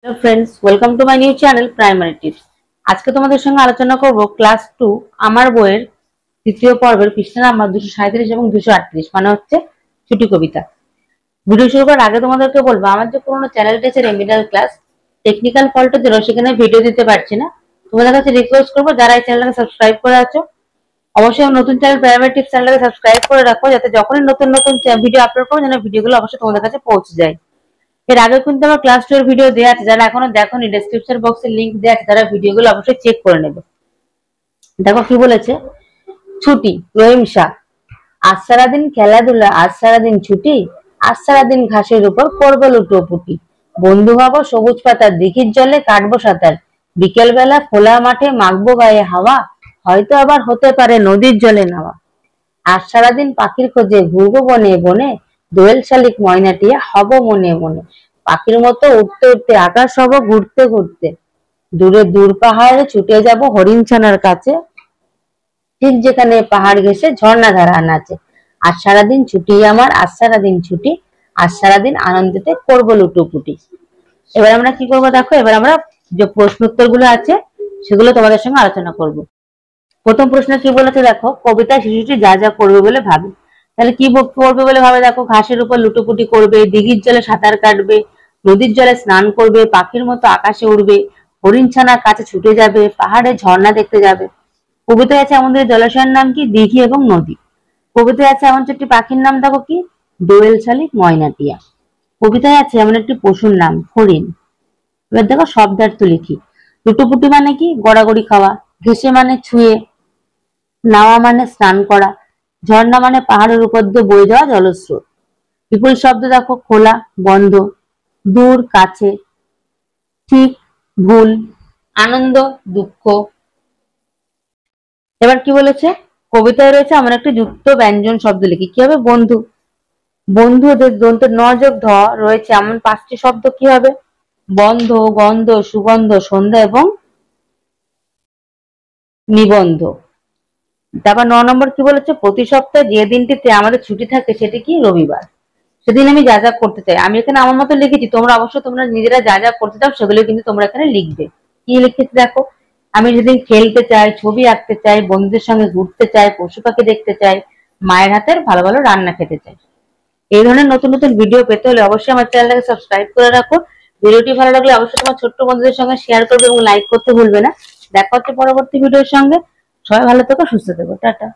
Hello friends, welcome to my new channel primary tips. आज के तुम्हारे संगे आलोचना करब क्लास 2 आमार बोइएर तृतीय पर्वेर पृष्ठ नम्बर 237 এবং 238 মানে হচ্ছে ছুটি কবিতা। ভিডিও শুরু করার আগে তোমাদেরকে বলবো আমার যে পুরনো চ্যানেলটা আছে রেমিডিয়াল ক্লাস টেকনিক্যাল ফল্টের জন্য সেখানে ভিডিও দিতে পারছি না। তোমাদের কাছে রিকোয়েস্ট করব যারা এই চ্যানেলটাকে সাবস্ক্রাইব করে আছো অবশ্যই নতুন চ্যানেল প্রাইমারি টিপস চ্যানেলটাকে সাবস্ক্রাইব করে রাখো যাতে যখনই নতুন নতুন ভিডিও আপলোড করব যেন ভিডিওগুলো অবশ্যই তোমাদের কাছে পৌঁছে যায়। এর আগে কিন্তু আমার ক্লাস 2 এর ভিডিও দেয়া আছে, যারা এখনো দেখোনি ডেসক্রিপশন বক্সে লিংক দেয়া আছে, তারা ভিডিওগুলো অবশ্যই চেক করে নেবে। দেখো কি বলেছে, ছুটি রহিম শাহ। আজ সারাদিন খেলাধুলা, আজ সারাদিন ছুটি, আজ সারাদিন ঘাসের উপর করবো লুটোপুটি, বন্ধু হবো সবুজ পাতার দিঘির জলে কাটবো সাঁতার, বিকেল বেলা খোলা মাঠে মাখবো গায়ে হাওয়া, হয়তো আবার হতে পারে নদীর জলে নাওয়া। আজ সারাদিন পাখির খোঁজে ঘুরবো বনে বনে, দোয়েল শালিক ময়নাটিয়া হব মনে মনে, পাখির মতো উঠতে উঠতে আকাশ হব ঘুরতে ঘুরতে, দূরে দূর পাহাড়ে ছুটে যাব হরিণ ছানার কাছে, ঠিক যেখানে পাহাড় ঘেঁষে ঝর্ণা ধারা নাচে। আজ সারাদিন ছুটি আমার, আজ সারাদিন ছুটি, আজ সারাদিন আনন্দেতে করবো লুটোপুটি। এবার আমরা কি করবো দেখো, এবার আমরা যে প্রশ্ন উত্তর গুলো আছে সেগুলো তোমাদের সঙ্গে আলোচনা করব। প্রথম প্রশ্ন কি বলেছে দেখো, কবিতায় শিশুটি যা যা করবে বলে ভাবে। তাহলে কি করবে বলে ভাবে দেখো, ঘাসের উপর লুটোপুটি করবে, দিঘির জলে সাঁতার কাটবে, নদীর জলে স্নান করবে, পাখির মতো আকাশে উড়বে, হরিণ ছানার কাছে ছুটে যাবে, পাহাড়ে ঝর্ণা দেখতে যাবে। কবিতায় আছে আমাদের জলাশয়ের নাম কি, দিঘি এবং নদী। কবিতায় আছে এমন একটি পাখির নাম দেখো কি, দোয়েল শালিক ময়নাটিয়া। কবিতায় আছে এমন একটি পশুর নাম হরিণ। এবার দেখো শব্দার্থ লিখি। লুটোপুটি মানে কি, গড়াগড়ি খাওয়া, ঘেঁষে মানে ছুঁয়ে, নাওয়া মানে স্নান করা, ঝর্ণা মানে পাহাড়ের উপর দিয়ে বয়ে যাওয়া জলস্রোত। বিপরীত শব্দ দেখো, খোলা বন্ধ, দূর কাছে, ঠিক ভুল, আনন্দ দুঃখ। এবার কি বলেছে, কবিতায় রয়েছে এমন একটি যুক্ত ব্যঞ্জন শব্দ লিখি। কি হবে, বন্ধু। বন্ধু দন্তে ন যোগ ধ রয়েছে এমন 5টি শব্দ কি হবে, বন্ধ, গন্ধ, সুগন্ধ, সন্ধ্যা এবং নিবন্ধ। তারপর 9 নম্বর কি বলেছে, প্রতি সপ্তাহে যে দিনটিতে আমাদের ছুটি থাকে সেটি কি, রবিবার। সেদিন আমি যা যা করতে চাই, আমি এখানে আমার মতো লিখেছি, তোমরা অবশ্যই তোমরা নিজেরা যা যা করতে চাও সেগুলো কিন্তু তোমরা এখানে লিখবে। কি লিখেছি দেখো, আমি যেদিন খেলতে চাই, ছবি আঁকতে চাই, বন্ধুদের সঙ্গে ঘুরতে চাই, পশু পাখি দেখতে চাই, মায়ের হাতের ভালো ভালো রান্না খেতে চাই। এই ধরনের নতুন নতুন ভিডিও পেতে হলে অবশ্যই আমার চ্যানেলটাকে সাবস্ক্রাইব করে রাখো। ভিডিওটি ভালো লাগলে অবশ্যই তোমার ছোট্ট বন্ধুদের সঙ্গে শেয়ার করবে এবং লাইক করতে ভুলবে না। দেখা হচ্ছে পরবর্তী ভিডিওর সঙ্গে। সবাই ভালো থেকো, সুস্থ থেকো, টাটা।